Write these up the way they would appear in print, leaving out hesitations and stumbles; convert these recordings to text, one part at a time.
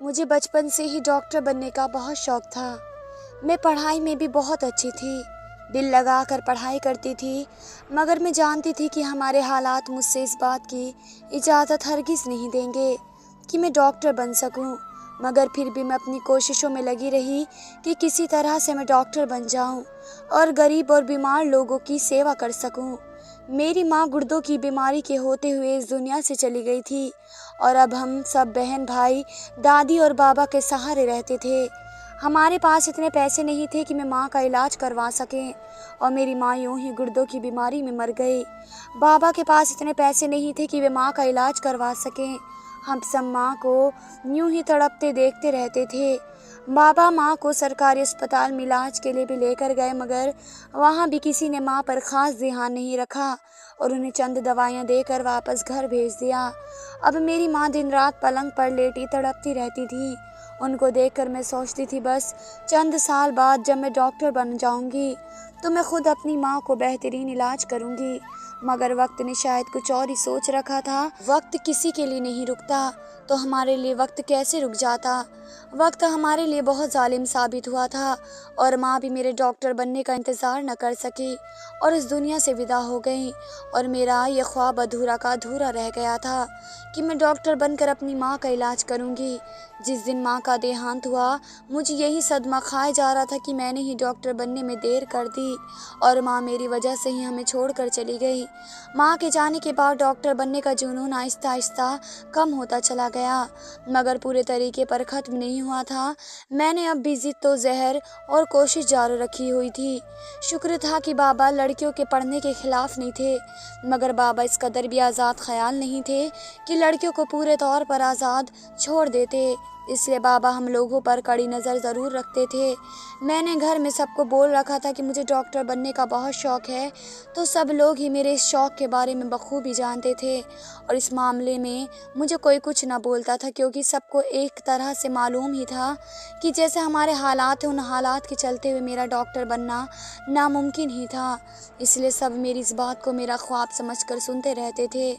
मुझे बचपन से ही डॉक्टर बनने का बहुत शौक था। मैं पढ़ाई में भी बहुत अच्छी थी। दिल लगा कर पढ़ाई करती थी, मगर मैं जानती थी कि हमारे हालात मुझसे इस बात की इजाज़त हरगिज़ नहीं देंगे कि मैं डॉक्टर बन सकूं। मगर फिर भी मैं अपनी कोशिशों में लगी रही कि किसी तरह से मैं डॉक्टर बन जाऊं और गरीब और बीमार लोगों की सेवा कर सकूं। मेरी माँ गुर्दों की बीमारी के होते हुए इस दुनिया से चली गई थी और अब हम सब बहन भाई, दादी और बाबा के सहारे रहते थे। हमारे पास इतने पैसे नहीं थे कि मैं माँ का इलाज करवा सकें और मेरी माँ यूं ही गुर्दों की बीमारी में मर गई। बाबा के पास इतने पैसे नहीं थे कि वे माँ का इलाज करवा सकें। हम सब माँ को यूं ही तड़पते देखते रहते थे। बाबा माँ को सरकारी अस्पताल में इलाज के लिए भी लेकर गए, मगर वहाँ भी किसी ने माँ पर ख़ास ध्यान नहीं रखा और उन्हें चंद दवाइयाँ देकर वापस घर भेज दिया। अब मेरी माँ दिन रात पलंग पर लेटी तड़पती रहती थी। उनको देखकर मैं सोचती थी बस चंद साल बाद जब मैं डॉक्टर बन जाऊंगी तो मैं खुद अपनी माँ को बेहतरीन इलाज करूंगी। मगर वक्त ने शायद कुछ और ही सोच रखा था। वक्त किसी के लिए नहीं रुकता, तो हमारे लिए वक्त कैसे रुक जाता। वक्त हमारे लिए बहुत जालिम साबित हुआ था और माँ भी मेरे डॉक्टर बनने का इंतज़ार न कर सकी और इस दुनिया से विदा हो गई और मेरा ये ख्वाब अधूरा का अधूरा रह गया था कि मैं डॉक्टर बनकर अपनी माँ का इलाज करूँगी। जिस दिन माँ का देहांत हुआ, मुझे यही सदमा खाया जा रहा था कि मैंने ही डॉक्टर बनने में देर कर दी और माँ मेरी वजह से ही हमें छोड़कर चली गई। माँ के जाने के बाद डॉक्टर बनने का जुनून आहिस्ता आहिस्ता कम होता चला गया, मगर पूरे तरीके पर ख़त्म नहीं हुआ था। मैंने अब भी जिद तो जहर और कोशिश जारी रखी हुई थी। शुक्र था कि बाबा लड़कियों के पढ़ने के खिलाफ नहीं थे, मगर बाबा इस कदर भी आज़ाद ख्याल नहीं थे कि लड़कियों को पूरे तौर पर आज़ाद छोड़ देते। इसलिए बाबा हम लोगों पर कड़ी नज़र ज़रूर रखते थे। मैंने घर में सबको बोल रखा था कि मुझे डॉक्टर बनने का बहुत शौक़ है, तो सब लोग ही मेरे इस शौक़ के बारे में बखूबी जानते थे और इस मामले में मुझे कोई कुछ ना बोलता था, क्योंकि सबको एक तरह से मालूम ही था कि जैसे हमारे हालात हैं, उन हालात के चलते हुए मेरा डॉक्टर बनना नामुमकिन ही था। इसलिए सब मेरी इस बात को मेरा ख्वाब समझकर सुनते रहते थे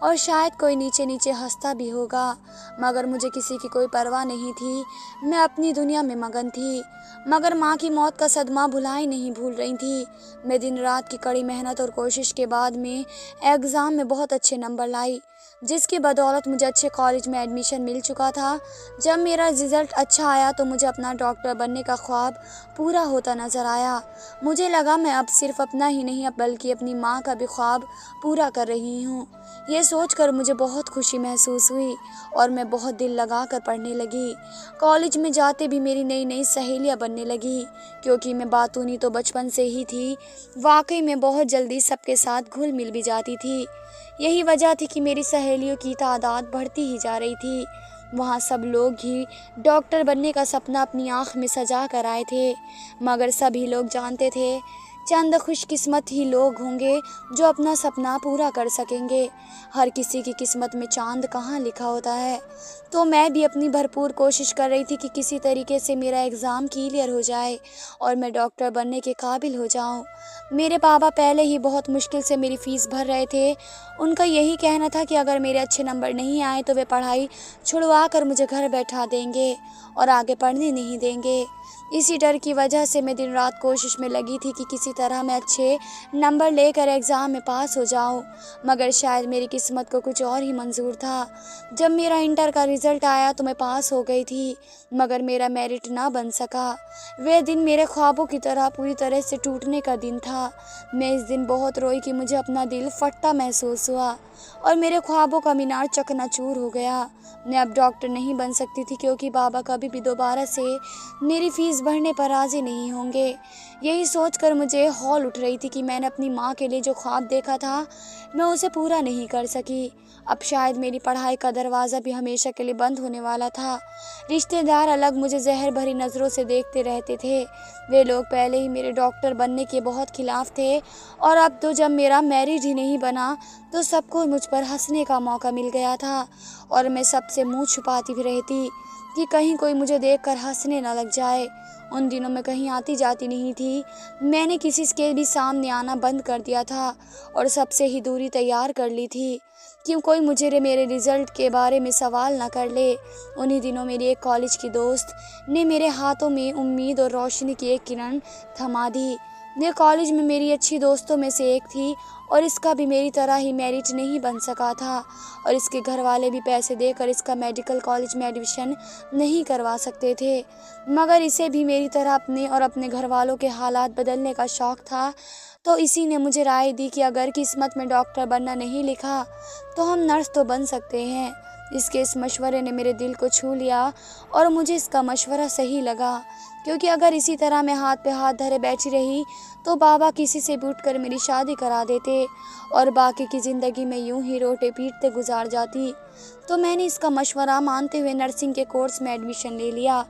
और शायद कोई नीचे नीचे हंसता भी होगा, मगर मुझे किसी की कोई परवाह नहीं थी। मैं अपनी दुनिया में मगन थी, मगर माँ की मौत का सदमा भुलाई नहीं भूल रही थी। मैं दिन रात की कड़ी मेहनत और कोशिश के बाद में एग्ज़ाम में बहुत अच्छे नंबर लाई, जिसकी बदौलत मुझे अच्छे कॉलेज में एडमिशन मिल चुका था। जब मेरा रिज़ल्ट अच्छा आया तो मुझे अपना डॉक्टर बनने का ख्वाब पूरा होता नज़र आया। मुझे लगा मैं अब सिर्फ अपना ही नहीं बल्कि अपनी माँ का भी ख्वाब पूरा कर रही हूँ। ये सोचकर मुझे बहुत खुशी महसूस हुई और मैं बहुत दिल लगा कर पढ़ने लगी। कॉलेज में जाते भी मेरी नई नई सहेलियाँ बनने लगी, क्योंकि मैं बातूनी तो बचपन से ही थी। वाकई में बहुत जल्दी सबके साथ घुल मिल भी जाती थी। यही वजह थी कि मेरी सहेलियों की तादाद बढ़ती ही जा रही थी। वहाँ सब लोग ही डॉक्टर बनने का सपना अपनी आँख में सजा कर आए थे, मगर सभी लोग जानते थे चंद खुशकिस्मत ही लोग होंगे जो अपना सपना पूरा कर सकेंगे। हर किसी की किस्मत में चांद कहाँ लिखा होता है। तो मैं भी अपनी भरपूर कोशिश कर रही थी कि किसी तरीके से मेरा एग्ज़ाम क्लियर हो जाए और मैं डॉक्टर बनने के काबिल हो जाऊं। मेरे पापा पहले ही बहुत मुश्किल से मेरी फ़ीस भर रहे थे। उनका यही कहना था कि अगर मेरे अच्छे नंबर नहीं आए तो वे पढ़ाई छुड़वा कर मुझे घर बैठा देंगे और आगे पढ़ने नहीं देंगे। इसी डर की वजह से मैं दिन रात कोशिश में लगी थी कि किसी तरह मैं अच्छे नंबर लेकर एग्ज़ाम में पास हो जाऊं, मगर शायद मेरी किस्मत को कुछ और ही मंजूर था। जब मेरा इंटर का रिज़ल्ट आया तो मैं पास हो गई थी, मगर मेरा मेरिट ना बन सका। वह दिन मेरे ख्वाबों की तरह पूरी तरह से टूटने का दिन था। मैं इस दिन बहुत रोई कि मुझे अपना दिल फटता महसूस हुआ और मेरे ख्वाबों का मीनार चकनाचूर हो गया। मैं अब डॉक्टर नहीं बन सकती थी, क्योंकि बाबा कभी भी दोबारा से मेरी फ़ीस भरने पर राज़ी नहीं होंगे। यही सोचकर मुझे हौल उठ रही थी कि मैंने अपनी माँ के लिए जो ख्वाब देखा था मैं उसे पूरा नहीं कर सकी। अब शायद मेरी पढ़ाई का दरवाज़ा भी हमेशा के लिए बंद होने वाला था। रिश्तेदार अलग मुझे जहर भरी नज़रों से देखते रहते थे। वे लोग पहले ही मेरे डॉक्टर बनने के बहुत खिलाफ थे और अब तो जब मेरा मैरिज ही नहीं बना तो सबको मुझ पर हंसने का मौका मिल गया था और मैं सबसे मुंह छुपाती भी रहती कि कहीं कोई मुझे देखकर हंसने न लग जाए। उन दिनों में कहीं आती जाती नहीं थी। मैंने किसी के भी सामने आना बंद कर दिया था और सबसे ही दूरी तैयार कर ली थी। क्यों कोई मेरे रिज़ल्ट के बारे में सवाल ना कर ले। उन्हीं दिनों मेरी एक कॉलेज की दोस्त ने मेरे हाथों में उम्मीद और रोशनी की एक किरण थमा दी। ये कॉलेज में मेरी अच्छी दोस्तों में से एक थी और इसका भी मेरी तरह ही मेरिट नहीं बन सका था और इसके घर वाले भी पैसे देकर इसका मेडिकल कॉलेज में एडमिशन नहीं करवा सकते थे। मगर इसे भी मेरी तरह अपने और अपने घर वालों के हालात बदलने का शौक़ था, तो इसी ने मुझे राय दी कि अगर किस्मत में डॉक्टर बनना नहीं लिखा तो हम नर्स तो बन सकते हैं। इसके इस मशवरे ने मेरे दिल को छू लिया और मुझे इसका मशवरा सही लगा, क्योंकि अगर इसी तरह मैं हाथ पे हाथ धरे बैठी रही तो बाबा किसी से भी उठकर मेरी शादी करा देते और बाकी की ज़िंदगी में यूं ही रोटे पीटते गुजार जाती। तो मैंने इसका मशवरा मानते हुए नर्सिंग के कोर्स में एडमिशन ले लिया।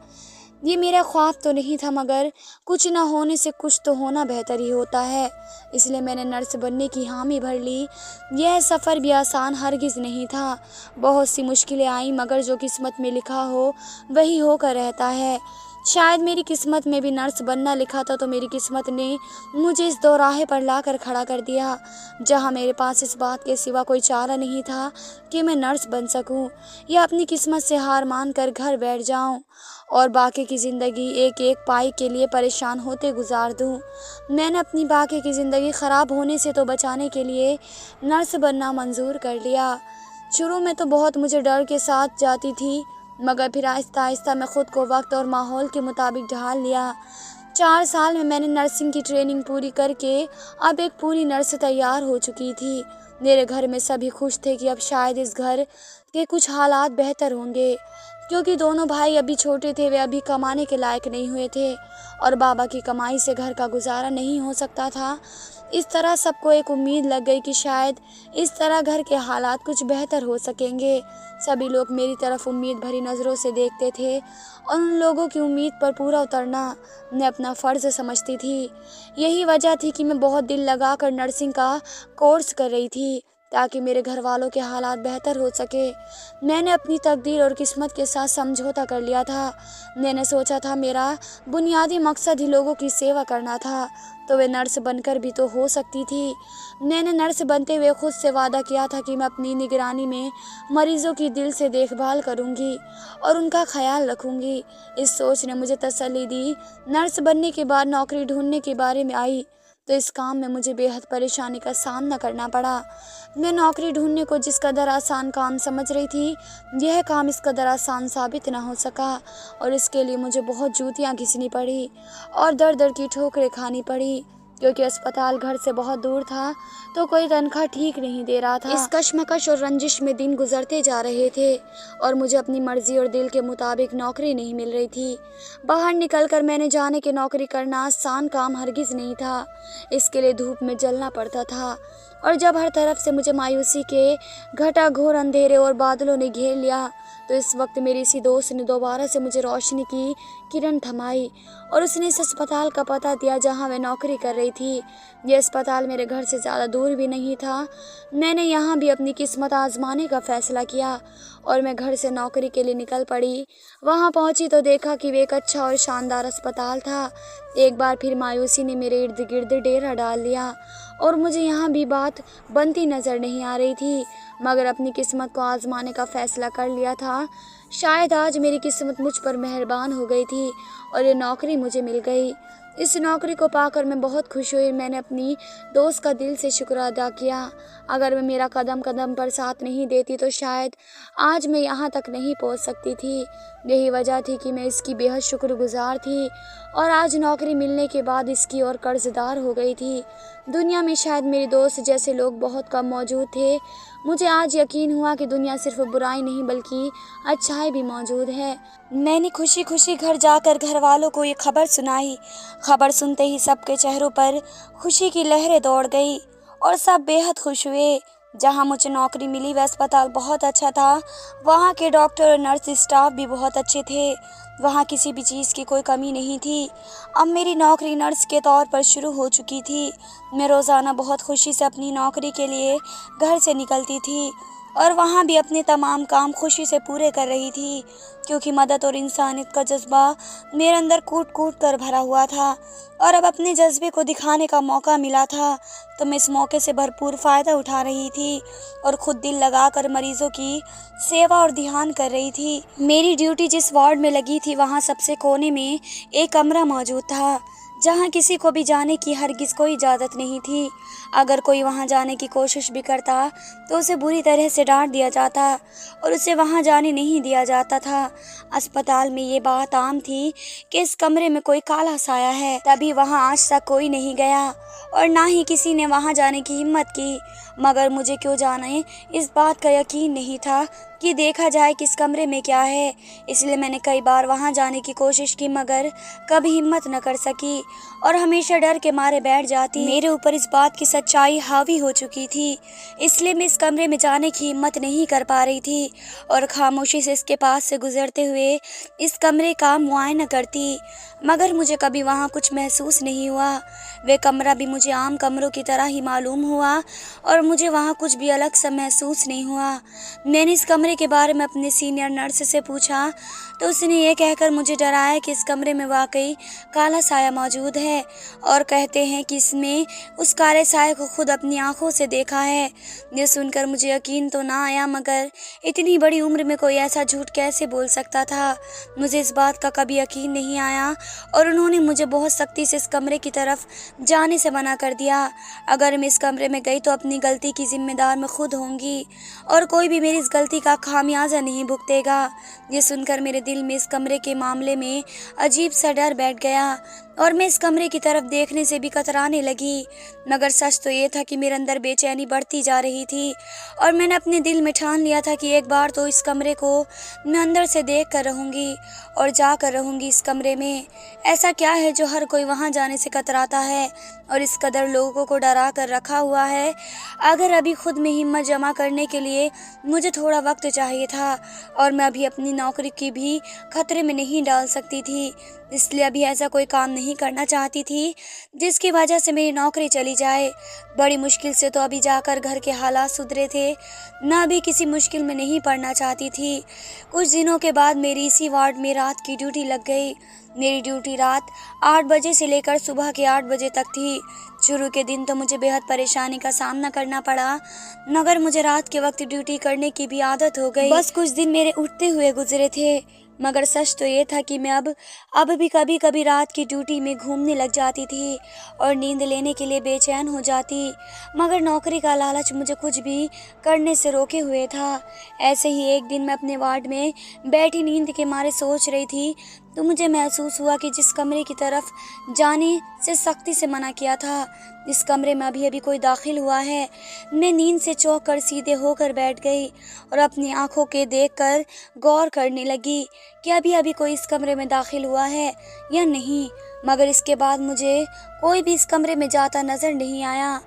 ये मेरा ख्वाब तो नहीं था, मगर कुछ ना होने से कुछ तो होना बेहतर ही होता है, इसलिए मैंने नर्स बनने की हामी भर ली। यह सफ़र भी आसान हरगिज़ नहीं था। बहुत सी मुश्किलें आईं, मगर जो किस्मत में लिखा हो वही होकर रहता है। शायद मेरी किस्मत में भी नर्स बनना लिखा था, तो मेरी किस्मत ने मुझे इस दोराहे पर लाकर खड़ा कर दिया जहां मेरे पास इस बात के सिवा कोई चारा नहीं था कि मैं नर्स बन सकूं या अपनी किस्मत से हार मान कर घर बैठ जाऊं और बाकी की ज़िंदगी एक एक पाई के लिए परेशान होते गुजार दूं। मैंने अपनी बाकी की ज़िंदगी ख़राब होने से तो बचाने के लिए नर्स बनना मंजूर कर लिया। शुरू में तो बहुत मुझे डर के साथ जाती थी, मगर फिर आहिस्ता आहिस्ता मैं ख़ुद को वक्त और माहौल के मुताबिक ढाल लिया। 4 साल में मैंने नर्सिंग की ट्रेनिंग पूरी करके अब एक पूरी नर्स तैयार हो चुकी थी। मेरे घर में सभी खुश थे कि अब शायद इस घर के कुछ हालात बेहतर होंगे, क्योंकि दोनों भाई अभी छोटे थे, वे अभी कमाने के लायक नहीं हुए थे और बाबा की कमाई से घर का गुजारा नहीं हो सकता था। इस तरह सबको एक उम्मीद लग गई कि शायद इस तरह घर के हालात कुछ बेहतर हो सकेंगे। सभी लोग मेरी तरफ उम्मीद भरी नज़रों से देखते थे और उन लोगों की उम्मीद पर पूरा उतरना मैं अपना फ़र्ज़ समझती थी। यही वजह थी कि मैं बहुत दिल लगाकर नर्सिंग का कोर्स कर रही थी ताकि मेरे घर वालों के हालात बेहतर हो सके। मैंने अपनी तकदीर और किस्मत के साथ समझौता कर लिया था। मैंने सोचा था मेरा बुनियादी मकसद ही लोगों की सेवा करना था, तो वे नर्स बनकर भी तो हो सकती थी। मैंने नर्स बनते हुए खुद से वादा किया था कि मैं अपनी निगरानी में मरीज़ों की दिल से देखभाल करूंगी और उनका ख्याल रखूंगी। इस सोच ने मुझे तसल्ली दी। नर्स बनने के बाद नौकरी ढूंढने के बारे में आई तो इस काम में मुझे बेहद परेशानी का सामना करना पड़ा। मैं नौकरी ढूंढने को जिस कदर आसान काम समझ रही थी, यह काम इस कदर आसान साबित ना हो सका और इसके लिए मुझे बहुत जूतियाँ घिसनी पड़ी और दर दर की ठोकरें खानी पड़ी, क्योंकि अस्पताल घर से बहुत दूर था तो कोई तनख्वाह ठीक नहीं दे रहा था। इस कशमकश और रंजिश में दिन गुजरते जा रहे थे और मुझे अपनी मर्जी और दिल के मुताबिक नौकरी नहीं मिल रही थी। बाहर निकलकर मैंने जाने कि नौकरी करना आसान काम हरगिज़ नहीं था। इसके लिए धूप में जलना पड़ता था और जब हर तरफ से मुझे मायूसी के घटा-घोर अंधेरे और बादलों ने घेर लिया, तो इस वक्त मेरी इसी दोस्त ने दोबारा से मुझे रोशनी की किरण थमाई और उसने इस अस्पताल का पता दिया जहां मैं नौकरी कर रही थी। यह अस्पताल मेरे घर से ज़्यादा दूर भी नहीं था। मैंने यहाँ भी अपनी किस्मत आजमाने का फ़ैसला किया और मैं घर से नौकरी के लिए निकल पड़ी। वहाँ पहुँची तो देखा कि वे एक अच्छा और शानदार अस्पताल था। एक बार फिर मायूसी ने मेरे इर्द गिर्द डेरा डाल लिया और मुझे यहाँ भी बात बनती नज़र नहीं आ रही थी, मगर अपनी किस्मत को आजमाने का फ़ैसला कर लिया था। शायद आज मेरी किस्मत मुझ पर मेहरबान हो गई थी और ये नौकरी मुझे मिल गई। इस नौकरी को पाकर मैं बहुत खुश हुई। मैंने अपनी दोस्त का दिल से शुक्र अदा किया। अगर मैं मेरा कदम कदम पर साथ नहीं देती तो शायद आज मैं यहाँ तक नहीं पहुँच सकती थी। यही वजह थी कि मैं इसकी बेहद शुक्रगुजार थी और आज नौकरी मिलने के बाद इसकी और कर्जदार हो गई थी। दुनिया में शायद मेरे दोस्त जैसे लोग बहुत कम मौजूद थे। मुझे आज यकीन हुआ कि दुनिया सिर्फ बुराई नहीं बल्कि अच्छाई भी मौजूद है। मैंने खुशी खुशी घर जाकर घर वालों को ये खबर सुनाई। खबर सुनते ही सबके चेहरों पर खुशी की लहरें दौड़ गई और सब बेहद खुश हुए। जहां मुझे नौकरी मिली वह अस्पताल बहुत अच्छा था। वहां के डॉक्टर और नर्स स्टाफ भी बहुत अच्छे थे। वहां किसी भी चीज़ की कोई कमी नहीं थी। अब मेरी नौकरी नर्स के तौर पर शुरू हो चुकी थी। मैं रोज़ाना बहुत खुशी से अपनी नौकरी के लिए घर से निकलती थी और वहाँ भी अपने तमाम काम खुशी से पूरे कर रही थी, क्योंकि मदद और इंसानियत का जज्बा मेरे अंदर कूट कूट कर भरा हुआ था और अब अपने जज्बे को दिखाने का मौका मिला था, तो मैं इस मौके से भरपूर फ़ायदा उठा रही थी और ख़ुद दिल लगाकर मरीज़ों की सेवा और ध्यान कर रही थी। मेरी ड्यूटी जिस वार्ड में लगी थी, वहाँ सबसे कोने में एक कमरा मौजूद था, जहाँ किसी को भी जाने की हरगिज़ कोई इजाज़त नहीं थी। अगर कोई वहाँ जाने की कोशिश भी करता तो उसे बुरी तरह से डांट दिया जाता और उसे वहाँ जाने नहीं दिया जाता था। अस्पताल में ये बात आम थी कि इस कमरे में कोई काला साया है, तभी वहाँ आज तक कोई नहीं गया और ना ही किसी ने वहाँ जाने की हिम्मत की। मगर मुझे क्यों जाने इस बात का यकीन नहीं था कि देखा जाए कि इस कमरे में क्या है, इसलिए मैंने कई बार वहाँ जाने की कोशिश की, मगर कभी हिम्मत न कर सकी और हमेशा डर के मारे बैठ जाती। मेरे ऊपर इस बात की सच्चाई हावी हो चुकी थी, इसलिए मैं इस कमरे में जाने की हिम्मत नहीं कर पा रही थी और खामोशी से इसके पास से गुजरते हुए इस कमरे का मुआयना करती, मगर मुझे कभी वहाँ कुछ महसूस नहीं हुआ। वे कमरा भी मुझे आम कमरों की तरह ही मालूम हुआ और मुझे वहाँ कुछ भी अलग सा महसूस नहीं हुआ। मैंने इस कमरे के बारे में अपने सीनियर नर्स से पूछा तो उसने ये कहकर मुझे डराया कि इस कमरे में वाकई काला साया मौजूद है और कहते हैं कि इसमें उस काले साये को खुद अपनी आंखों से देखा है। ये सुनकर मुझे यकीन तो ना आया, मगर इतनी बड़ी उम्र में कोई ऐसा झूठ कैसे बोल सकता था। मुझे इस बात का कभी यकीन नहीं आया और उन्होंने मुझे बहुत सख्ती से इस कमरे की तरफ जाने से मना कर दिया। अगर मैं इस कमरे में गई तो अपनी गलती की जिम्मेदार मैं खुद होंगी और कोई भी मेरी इस गलती का खामियाजा नहीं भुगतेगा। ये सुनकर मेरे दिल में इस कमरे के मामले में अजीब सा डर बैठ गया और मैं इस कमरे की तरफ देखने से भी कतराने लगी। मगर सच तो ये था कि मेरे अंदर बेचैनी बढ़ती जा रही थी और मैंने अपने दिल में ठान लिया था कि एक बार तो इस कमरे को मैं अंदर से देख कर रहूँगी और जाकर रहूँगी इस कमरे में। ऐसा क्या है जो हर कोई वहाँ जाने से कतराता है और इस कदर लोगों को डरा कर रखा हुआ है। अगर अभी खुद में हिम्मत जमा करने के लिए मुझे थोड़ा वक्त चाहिए था और मैं अभी अपनी नौकरी की भी खतरे में नहीं डाल सकती थी, इसलिए अभी ऐसा कोई काम नहीं करना चाहती थी जिसकी वजह से मेरी नौकरी चली जाए। बड़ी मुश्किल से तो अभी जाकर घर के हालात सुधरे थे, ना अभी किसी मुश्किल में नहीं पड़ना चाहती थी। कुछ दिनों के बाद मेरी इसी वार्ड में रात की ड्यूटी लग गई। मेरी ड्यूटी रात 8 बजे से लेकर सुबह के 8 बजे तक थी। शुरू के दिन तो मुझे बेहद परेशानी का सामना करना पड़ा, मगर मुझे रात के वक्त ड्यूटी करने की भी आदत हो गई। बस कुछ दिन मेरे उठते हुए गुजरे थे, मगर सच तो ये था कि मैं अब भी कभी कभी रात की ड्यूटी में घूमने लग जाती थी और नींद लेने के लिए बेचैन हो जाती, मगर नौकरी का लालच मुझे कुछ भी करने से रोके हुए था। ऐसे ही एक दिन मैं अपने वार्ड में बैठी नींद के मारे सोच रही थी तो मुझे महसूस हुआ कि जिस कमरे की तरफ जाने से सख्ती से मना किया था, इस कमरे में अभी अभी कोई दाखिल हुआ है। मैं नींद से चौंक कर सीधे होकर बैठ गई और अपनी आंखों के देखकर गौर करने लगी कि अभी अभी कोई इस कमरे में दाखिल हुआ है या नहीं, मगर इसके बाद मुझे कोई भी इस कमरे में जाता नजर नहीं आया।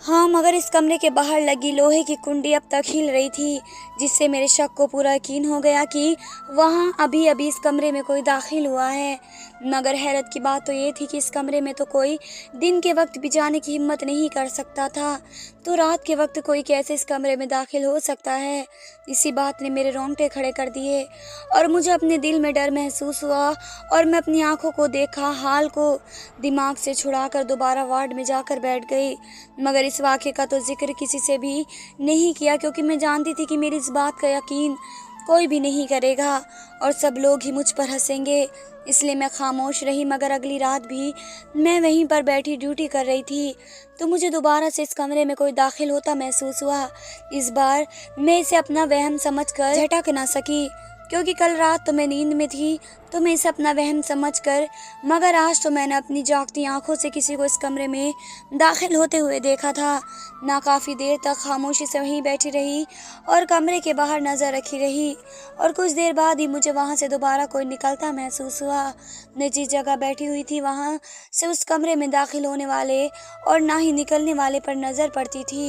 हाँ, मगर इस कमरे के बाहर लगी लोहे की कुंडी अब तक हिल रही थी, जिससे मेरे शक को पूरा यकीन हो गया कि वहाँ अभी अभी इस कमरे में कोई दाखिल हुआ है। मगर हैरत की बात तो ये थी कि इस कमरे में तो कोई दिन के वक्त भी जाने की हिम्मत नहीं कर सकता था, तो रात के वक्त कोई कैसे इस कमरे में दाखिल हो सकता है। इसी बात ने मेरे रोंगटे खड़े कर दिए और मुझे अपने दिल में डर महसूस हुआ और मैं अपनी आंखों को देखा हाल को दिमाग से छुड़ाकर दोबारा वार्ड में जाकर बैठ गई। मगर इस वाक़े का तो जिक्र किसी से भी नहीं किया, क्योंकि मैं जानती थी कि मेरी इस बात का यकीन कोई भी नहीं करेगा और सब लोग ही मुझ पर हंसेंगे, इसलिए मैं खामोश रही। मगर अगली रात भी मैं वहीं पर बैठी ड्यूटी कर रही थी तो मुझे दोबारा से इस कमरे में कोई दाखिल होता महसूस हुआ। इस बार मैं इसे अपना वहम समझकर झटक ना सकी, क्योंकि कल रात तो मैं नींद में थी तो मैं इसे अपना वहम समझकर, मगर आज तो मैंने अपनी जागती आंखों से किसी को इस कमरे में दाखिल होते हुए देखा था। ना काफ़ी देर तक खामोशी से वहीं बैठी रही और कमरे के बाहर नज़र रखी रही और कुछ देर बाद ही मुझे वहाँ से दोबारा कोई निकलता महसूस हुआ। मैं जिस जगह बैठी हुई थी वहाँ से उस कमरे में दाखिल होने वाले और ना ही निकलने वाले पर नज़र पड़ती थी।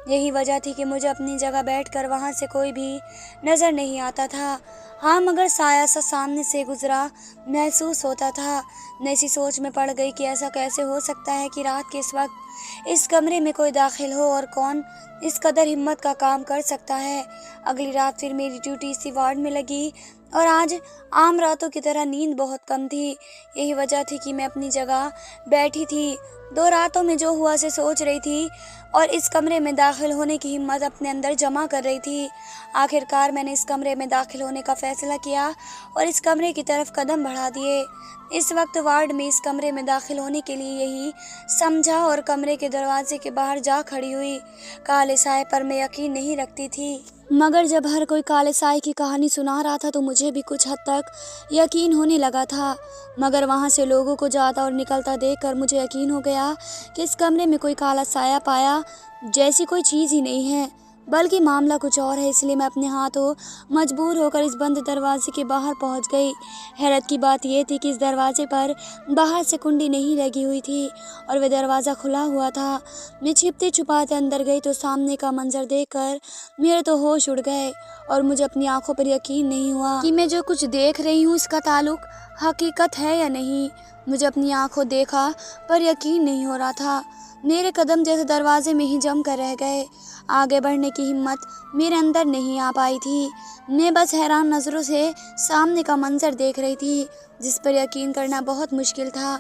यही वजह थी कि मुझे अपनी जगह बैठकर वहाँ से कोई भी नज़र नहीं आता था। हाँ, मगर साया सा सामने से गुजरा महसूस होता था। मैं इसी सोच में पड़ गई कि ऐसा कैसे हो सकता है कि रात के इस वक्त इस कमरे में कोई दाखिल हो और कौन इस कदर हिम्मत का काम कर सकता है। अगली रात फिर मेरी ड्यूटी इसी वार्ड में लगी और आज आम रातों की तरह नींद बहुत कम थी। यही वजह थी कि मैं अपनी जगह बैठी थी। 2 रातों में जो हुआ से सोच रही थी और इस कमरे में दाखिल होने की हिम्मत अपने अंदर जमा कर रही थी। आखिरकार मैंने इस कमरे में दाखिल होने का फैसला किया और इस कमरे की तरफ कदम बढ़ा दिए। इस वक्त वार्ड में इस कमरे में दाखिल होने के लिए यही समझा और कमरे के दरवाजे के बाहर जा खड़ी हुई। काले साए पर मैं यकीन नहीं रखती थी, मगर जब हर कोई काले साए की कहानी सुना रहा था तो मुझे भी कुछ हद तक यकीन होने लगा था। मगर वहाँ से लोगों को जाता और निकलता देखकर मुझे यकीन हो गया कि इस कमरे में कोई काला साया पाया जैसी कोई चीज़ ही नहीं है, बल्कि मामला कुछ और है। इसलिए मैं अपने हाथों मजबूर होकर इस बंद दरवाजे के बाहर पहुंच गई। हैरत की बात यह थी कि इस दरवाजे पर बाहर से कुंडी नहीं लगी हुई थी और वह दरवाज़ा खुला हुआ था। मैं छिपते छुपाते अंदर गई तो सामने का मंजर देखकर मेरे तो होश उड़ गए और मुझे अपनी आंखों पर यकीन नहीं हुआ कि मैं जो कुछ देख रही हूँ इसका ताल्लुक हकीकत है या नहीं। मुझे अपनी आंखों देखा पर यकीन नहीं हो रहा था। मेरे कदम जैसे दरवाजे में ही जम कर रह गए। आगे बढ़ने की हिम्मत मेरे अंदर नहीं आ पाई थी। मैं बस हैरान नज़रों से सामने का मंजर देख रही थी, जिस पर यकीन करना बहुत मुश्किल था।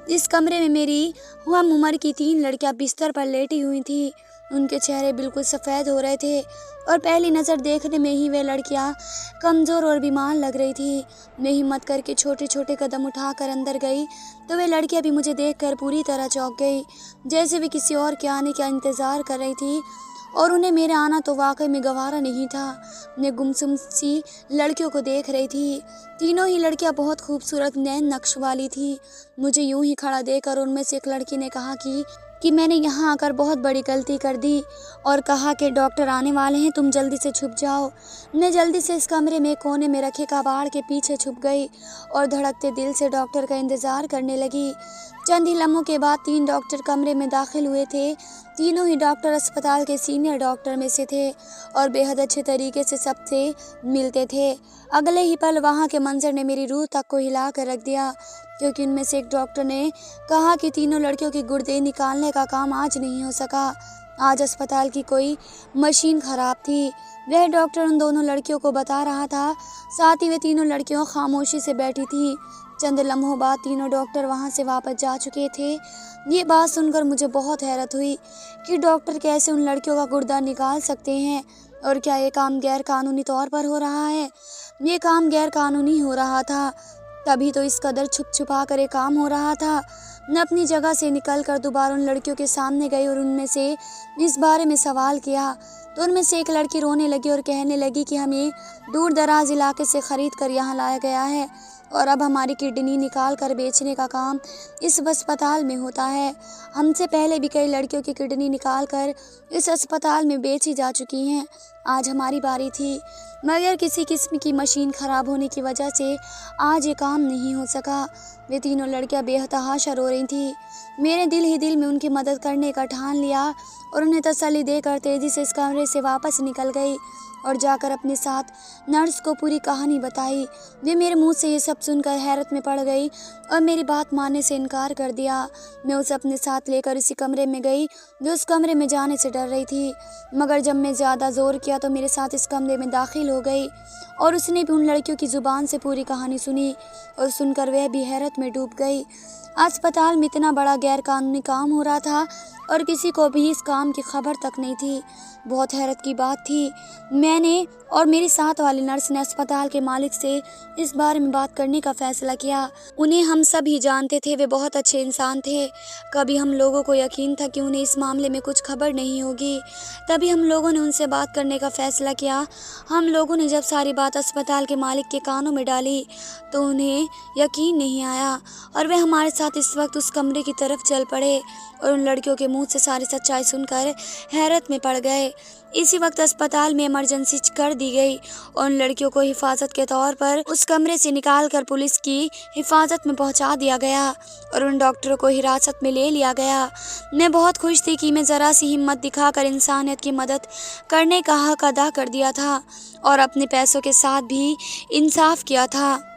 इस कमरे में मेरी हम उम्र की 3 लड़कियां बिस्तर पर लेटी हुई थी। उनके चेहरे बिल्कुल सफ़ेद हो रहे थे और पहली नज़र देखने में ही वे लड़कियां कमज़ोर और बीमार लग रही थी। मैं हिम्मत करके छोटे छोटे कदम उठाकर अंदर गई तो वे लड़कियां भी मुझे देखकर पूरी तरह चौंक गई, जैसे वे किसी और के आने का इंतज़ार कर रही थी और उन्हें मेरा आना तो वाकई में गवारा नहीं था। मैं गुमसुम सी लड़कियों को देख रही थी। तीनों ही लड़कियां बहुत खूबसूरत नैन नक्श वाली थी। मुझे यूं ही खड़ा देखकर उनमें से एक लड़की ने कहा कि मैंने यहाँ आकर बहुत बड़ी गलती कर दी और कहा कि डॉक्टर आने वाले हैं, तुम जल्दी से छुप जाओ। मैं जल्दी से इस कमरे में कोने में रखे कबाड़ के पीछे छुप गई और धड़कते दिल से डॉक्टर का इंतज़ार करने लगी। चंद ही लम्हों के बाद 3 डॉक्टर कमरे में दाखिल हुए थे। तीनों ही डॉक्टर अस्पताल के सीनियर डॉक्टर में से थे और बेहद अच्छे तरीके से सबसे मिलते थे। अगले ही पल वहाँ के मंजर ने मेरी रूह तक को हिला कर रख दिया, क्योंकि उनमें से एक डॉक्टर ने कहा कि तीनों लड़कियों के गुर्दे निकालने का काम आज नहीं हो सका। आज अस्पताल की कोई मशीन खराब थी। वह डॉक्टर उन दोनों लड़कियों को बता रहा था। साथ ही वे तीनों लड़कियों खामोशी से बैठी थी। चंद लम्हों बाद तीनों डॉक्टर वहां से वापस जा चुके थे। ये बात सुनकर मुझे बहुत हैरत हुई कि डॉक्टर कैसे उन लड़कियों का गुर्दा निकाल सकते हैं और क्या ये काम गैर कानूनी तौर पर हो रहा है। ये काम गैर कानूनी हो रहा था, तभी तो इस कदर छुप छुपा कर ये काम हो रहा था। मैं अपनी जगह से निकलकर दोबारा उन लड़कियों के सामने गई और उनमें से इस बारे में सवाल किया तो उनमें से एक लड़की रोने लगी और कहने लगी कि हमें दूर दराज इलाके से ख़रीद कर यहाँ लाया गया है और अब हमारी किडनी निकाल कर बेचने का काम इस अस्पताल में होता है। हमसे पहले भी कई लड़कियों की किडनी निकाल कर इस अस्पताल में बेची जा चुकी हैं। आज हमारी बारी थी, मगर किसी किस्म की मशीन ख़राब होने की वजह से आज ये काम नहीं हो सका। वे तीनों लड़कियां बेतहाशा रो रही थी। मेरे दिल ही दिल में उनकी मदद करने का ठान लिया और उन्हें तसल्ली देकर तेज़ी से इस कमरे से वापस निकल गई और जाकर अपने साथ नर्स को पूरी कहानी बताई। वे मेरे मुंह से ये सब सुनकर हैरत में पड़ गई और मेरी बात मानने से इनकार कर दिया। मैं उसे अपने साथ लेकर इसी कमरे में गई। वे उस कमरे में जाने से डर रही थी, मगर जब मैं ज़्यादा ज़ोर किया तो मेरे साथ इस कमरे में दाखिल हो गई और उसने भी उन लड़कियों की ज़ुबान से पूरी कहानी सुनी और सुनकर वह भी हैरत में डूब गई। अस्पताल में इतना बड़ा गैर कानूनी काम हो रहा था और किसी को भी इस काम की खबर तक नहीं थी। बहुत हैरत की बात थी। मैंने और मेरी साथ वाली नर्स ने अस्पताल के मालिक से इस बारे में बात करने का फैसला किया। उन्हें हम सभी जानते थे, वे बहुत अच्छे इंसान थे। कभी हम लोगों को यकीन था कि उन्हें इस मामले में कुछ खबर नहीं होगी। तभी हम लोगों ने उनसे बात करने का फैसला किया। हम लोगों ने जब सारी बात अस्पताल के मालिक के कानों में डाली तो उन्हें यकीन नहीं आया और वे हमारे साथ इस वक्त उस कमरे की तरफ चल पड़े और उन लड़कियों के मुंह से सारी सच्चाई सुनकर हैरत में पड़ गए। इसी वक्त अस्पताल में इमरजेंसी कर दी गई। उन लड़कियों को हिफाजत के तौर पर उस कमरे से निकालकर पुलिस की हिफाजत में पहुंचा दिया गया और उन डॉक्टरों को हिरासत में ले लिया गया। मैं बहुत खुश थी कि मैं ज़रा सी हिम्मत दिखाकर इंसानियत की मदद करने का हक अदा कर दिया था और अपने पैसों के साथ भी इंसाफ किया था।